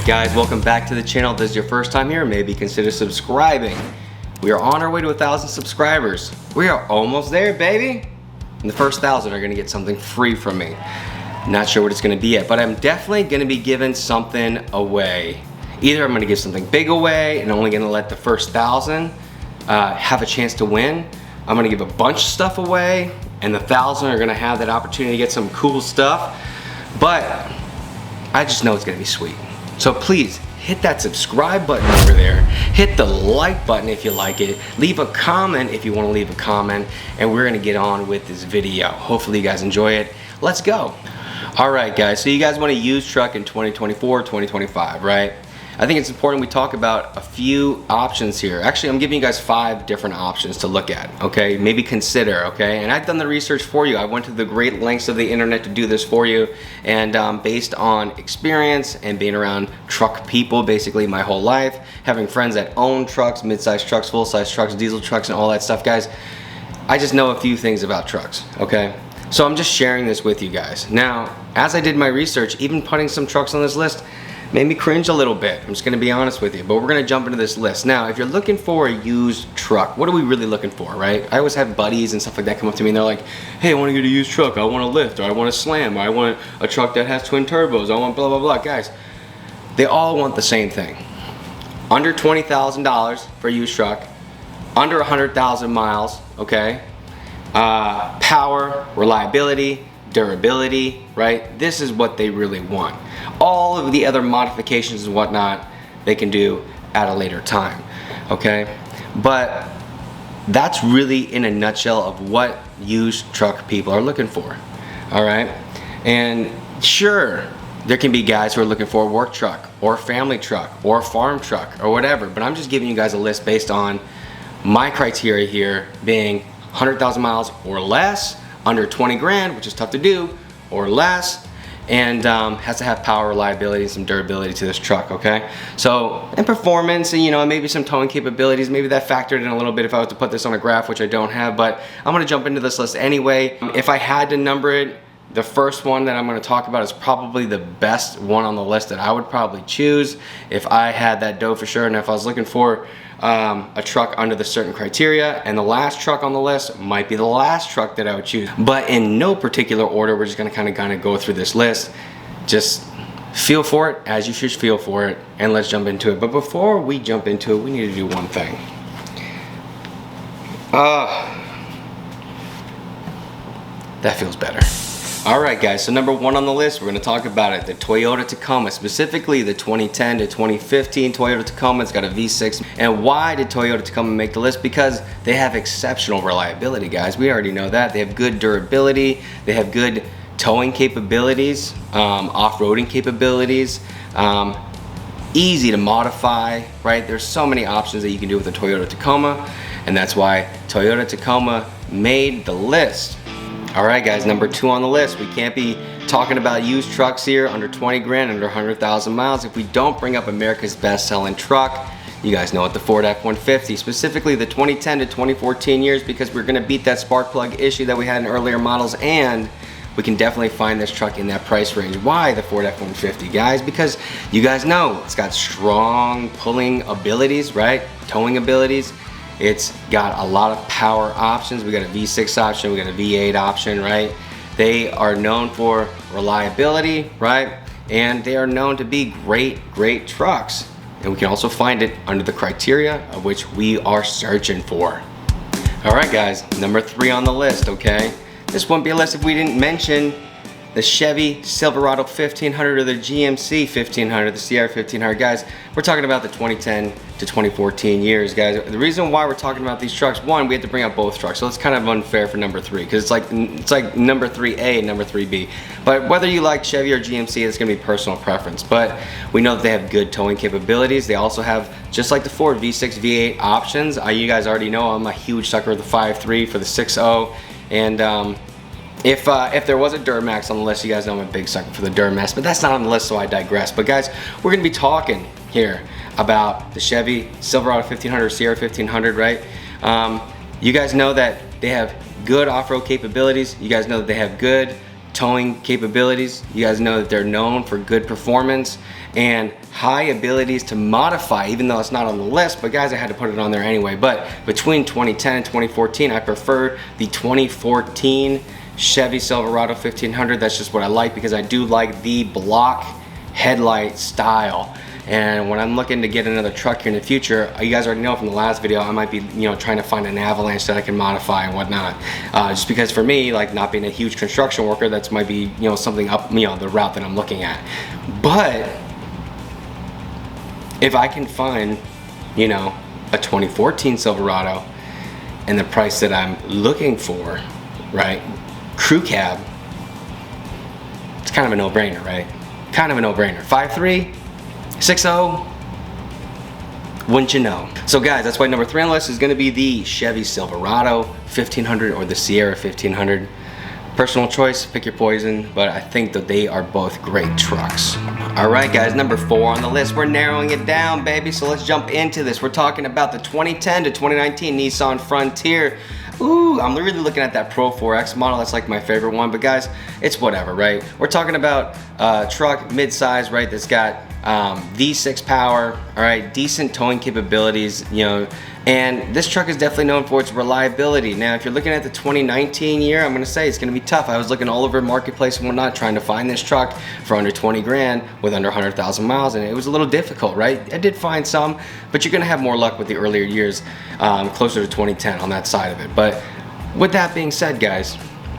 Guys, welcome back to the channel. If this is your first time here, maybe consider subscribing. We are on our way to 1,000 subscribers. We are almost there, baby. And the first 1,000 are gonna get something free from me. Not sure what it's gonna be yet, but I'm definitely gonna be giving something away. Either I'm gonna give something big away and only gonna let the first 1,000 have a chance to win. I'm gonna give a bunch of stuff away and the 1,000 are gonna have that opportunity to get some cool stuff. But I just know it's gonna be sweet. So please hit that subscribe button over there. Hit the like button if you like it. Leave a comment if you want to leave a comment. And we're gonna get on with this video. Hopefully you guys enjoy it. Let's go. All right, guys. So you guys want a used truck in 2024, 2025, right? I think it's important we talk about a few options here. Actually, I'm giving you guys 5 different options to look at, okay? Maybe consider, okay? And I've done the research for you. I went to the great lengths of the internet to do this for you. And based on experience and being around truck people basically my whole life, having friends that own trucks, mid-size trucks, full-size trucks, diesel trucks, and all that stuff, guys, I just know a few things about trucks, okay? So I'm just sharing this with you guys. Now, as I did my research, even putting some trucks on this list, made me cringe a little bit. I'm just gonna be honest with you, but we're gonna jump into this list. Now, if you're looking for a used truck, what are we really looking for, right? I always have buddies and stuff like that come up to me and they're like, hey, I wanna get a used truck, I want a lift, or I want a slam, or I want a truck that has twin turbos, I want blah, blah, blah. Guys, they all want the same thing. Under $20,000 for a used truck, under 100,000 miles, okay? Power, reliability, durability, right? This is what they really want. All of the other modifications and whatnot they can do at a later time, okay? But that's really in a nutshell of what used truck people are looking for, all right? And sure, there can be guys who are looking for a work truck or a family truck or a farm truck or whatever, but I'm just giving you guys a list based on my criteria here being 100,000 miles or less, under 20 grand, which is tough to do, or less, and has to have power, reliability, and some durability to this truck, okay? So, and performance, and you know, maybe some towing capabilities, maybe that factored in a little bit if I was to put this on a graph, which I don't have, but I'm gonna jump into this list anyway. If I had to number it, the first one that I'm gonna talk about is probably the best one on the list that I would probably choose if I had that dough for sure, and if I was looking for a truck under the certain criteria. And the last truck on the list might be the last truck that I would choose, but in no particular order. We're just gonna kind of go through this list. Just feel for it as you should feel for it, and let's jump into it. But before we jump into it, we need to do one thing. That feels better. All right, guys, so number 1 on the list, we're gonna talk about it, the Toyota Tacoma, specifically the 2010 to 2015 Toyota Tacoma. It's got a V6. And why did Toyota Tacoma make the list? Because they have exceptional reliability, guys. We already know that. They have good durability. They have good towing capabilities, off-roading capabilities, easy to modify, right? There's so many options that you can do with a Toyota Tacoma, and that's why Toyota Tacoma made the list. All right, guys, number 2 on the list. We can't be talking about used trucks here under 20 grand, under 100,000 miles if we don't bring up America's best-selling truck. You guys know it, the Ford F-150, specifically the 2010 to 2014 years, because we're gonna beat that spark plug issue that we had in earlier models, and we can definitely find this truck in that price range. Why the Ford F-150, guys? Because you guys know it's got strong pulling abilities, right? Towing abilities. It's got a lot of power options. We got a V6 option, we got a V8 option, right? They are known for reliability, right? And they are known to be great trucks. And we can also find it under the criteria of which we are searching for. All right, guys, number 3 on the list, okay? This wouldn't be a list if we didn't mention the Chevy Silverado 1500 or the GMC 1500, the CR 1500. Guys, we're talking about the 2010 to 2014 years, guys. The reason why we're talking about these trucks, one, we have to bring up both trucks, so it's kind of unfair for number 3, because it's like number 3A and number 3B. But whether you like Chevy or GMC, it's gonna be personal preference. But we know that they have good towing capabilities. They also have, just like the Ford, V6, V8 options. You guys already know I'm a huge sucker of the 5.3 for the 6.0, and if there was a Duramax on the list, you guys know I'm a big sucker for the Duramax, but that's not on the list, so I digress. But guys, we're gonna be talking here about the Chevy Silverado 1500, Sierra 1500, right? You guys know that they have good off-road capabilities. You guys know that they have good towing capabilities. You guys know that they're known for good performance and high abilities to modify, even though it's not on the list, but guys, I had to put it on there anyway. But between 2010 and 2014, I prefer the 2014 Chevy Silverado 1500. That's just what I like, because I do like the block headlight style. And when I'm looking to get another truck here in the future, you guys already know from the last video, I might be, trying to find an Avalanche that I can modify and whatnot. Just because for me, like not being a huge construction worker, that's might be, something up, the route that I'm looking at. But if I can find, a 2014 Silverado and the price that I'm looking for, right? Crew cab, it's kind of a no-brainer, right? Kind of a no-brainer. 5.3, 6.0, wouldn't you know? So guys, that's why number 3 on the list is gonna be the Chevy Silverado 1500 or the Sierra 1500. Personal choice, pick your poison, but I think that they are both great trucks. All right guys, number 4 on the list. We're narrowing it down, baby, so let's jump into this. We're talking about the 2010 to 2019 Nissan Frontier. Ooh, I'm really looking at that Pro 4X model. That's like my favorite one, but guys, it's whatever, right? We're talking about a truck mid-size, right, that's got V6 power, all right, decent towing capabilities, and this truck is definitely known for its reliability. Now, if you're looking at the 2019 year, I'm gonna say it's gonna be tough. I was looking all over Marketplace and whatnot, trying to find this truck for under 20 grand with under 100,000 miles, and it was a little difficult, right? I did find some, but you're gonna have more luck with the earlier years, closer to 2010 on that side of it. But with that being said, guys,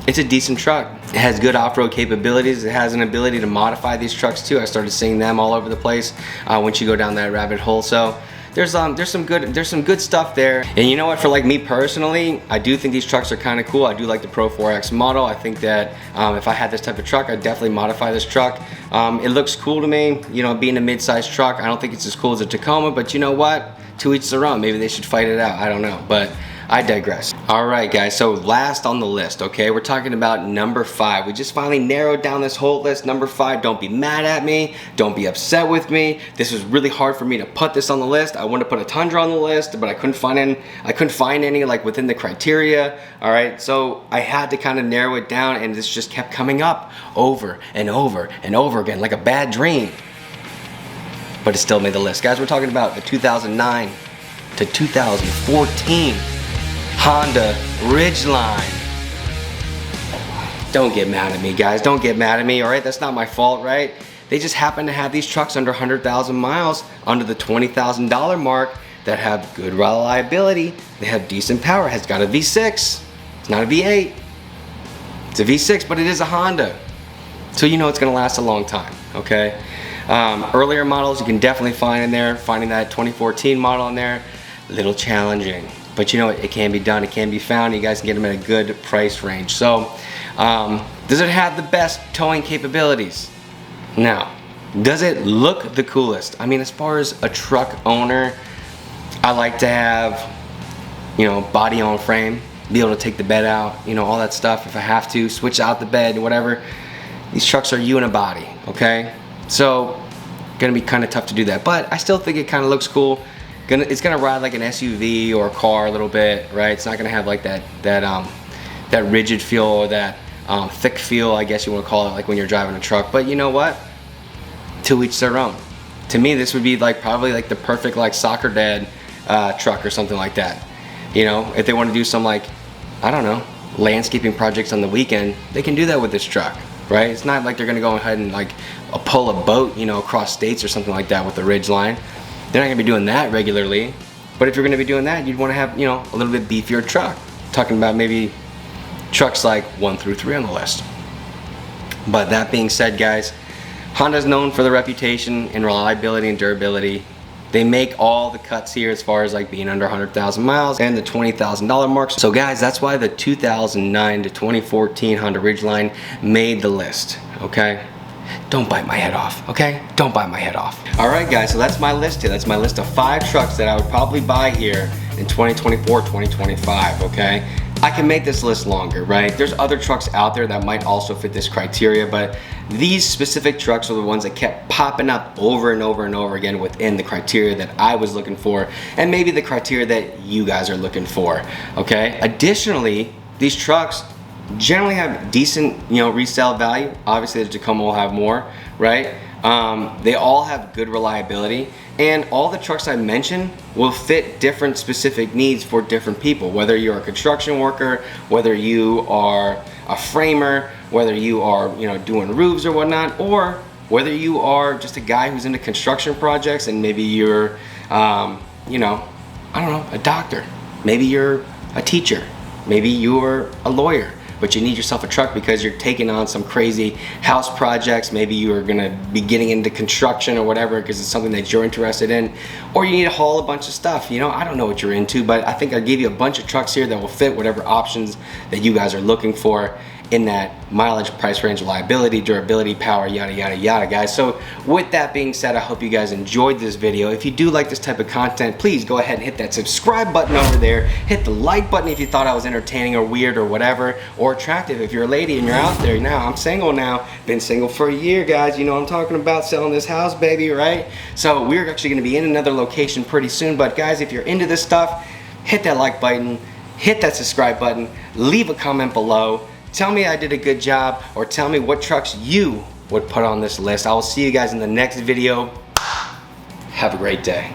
it's a decent truck. It has good off-road capabilities. It has an ability to modify these trucks too. I started seeing them all over the place once you go down that rabbit hole. So there's some good stuff there. And you know what, for like me personally, I do think these trucks are kind of cool. I do like the Pro 4X model. I think that if I had this type of truck, I'd definitely modify this truck. It looks cool to me, being a mid-sized truck. I don't think it's as cool as a Tacoma, but you know what? To each their own. Maybe they should fight it out. I don't know, but I digress. All right, guys, so last on the list, okay? We're talking about number 5. We just finally narrowed down this whole list. Number 5, don't be mad at me. Don't be upset with me. This was really hard for me to put this on the list. I wanted to put a Tundra on the list, but I couldn't find any like within the criteria, all right? So I had to kind of narrow it down, and this just kept coming up over and over and over again, like a bad dream. But it still made the list. Guys, we're talking about the 2009 to 2014 Honda Ridgeline. Don't get mad at me, guys. Don't get mad at me, all right? That's not my fault, right? They just happen to have these trucks under 100,000 miles, under the $20,000 mark, that have good reliability. They have decent power. It has got a V6. It's not a V8. It's a V6, but it is a Honda. So you know it's gonna last a long time, okay? Earlier models you can definitely find in there. Finding that 2014 model in there, a little challenging. But you know, it can be done, it can be found. You guys can get them at a good price range. So, does it have the best towing capabilities? No. Does it look the coolest? I mean, as far as a truck owner, I like to have, body on frame, be able to take the bed out, all that stuff if I have to, switch out the bed, whatever. These trucks are unibody, okay? So, gonna be kind of tough to do that. But I still think it kind of looks cool. It's gonna ride like an SUV or a car a little bit, right? It's not gonna have like that rigid feel or that thick feel, I guess you want to call it, like when you're driving a truck. But you know what? To each their own. To me, this would be like probably like the perfect like soccer dad truck or something like that. If they want to do some like, I don't know, landscaping projects on the weekend, they can do that with this truck, right? It's not like they're gonna go ahead and like pull a boat, across states or something like that with the Ridgeline. They're not gonna be doing that regularly, but if you're gonna be doing that, you'd wanna have, a little bit beefier truck. Talking about maybe trucks like 1 through 3 on the list. But that being said, guys, Honda's known for their reputation and reliability and durability. They make all the cuts here as far as like being under 100,000 miles and the $20,000 mark. So guys, that's why the 2009 to 2014 Honda Ridgeline made the list, okay? Don't bite my head off, okay? Don't bite my head off. All right, guys, so that's my list here. That's my list of 5 trucks that I would probably buy here in 2024, 2025, okay? I can make this list longer, right? There's other trucks out there that might also fit this criteria, but these specific trucks are the ones that kept popping up over and over and over again within the criteria that I was looking for, and maybe the criteria that you guys are looking for, okay? Additionally, these trucks generally have decent, resale value. Obviously the Tacoma will have more, right? They all have good reliability, and all the trucks I mentioned will fit different specific needs for different people, whether you're a construction worker, whether you are a framer, whether you are doing roofs or whatnot, or whether you are just a guy who's into construction projects and maybe you're I don't know, a doctor, maybe you're a teacher, maybe you're a lawyer, but you need yourself a truck because you're taking on some crazy house projects. Maybe you're gonna be getting into construction or whatever because it's something that you're interested in, or you need to haul a bunch of stuff. I don't know what you're into, but I think I gave you a bunch of trucks here that will fit whatever options that you guys are looking for in that mileage, price range, reliability, durability, power, yada yada yada, guys. So with that being said, I hope you guys enjoyed this video. If you do like this type of content, please go ahead and hit that subscribe button over there. Hit the like button if you thought I was entertaining or weird or whatever, or attractive if you're a lady and you're out there. Now, I'm single now, been single for a year, guys. You know what I'm talking about, selling this house, baby, right? So we're actually gonna be in another location pretty soon, but guys, if you're into this stuff, hit that like button, hit that subscribe button, leave a comment below. Tell me I did a good job, or tell me what trucks you would put on this list. I will see you guys in the next video. Have a great day.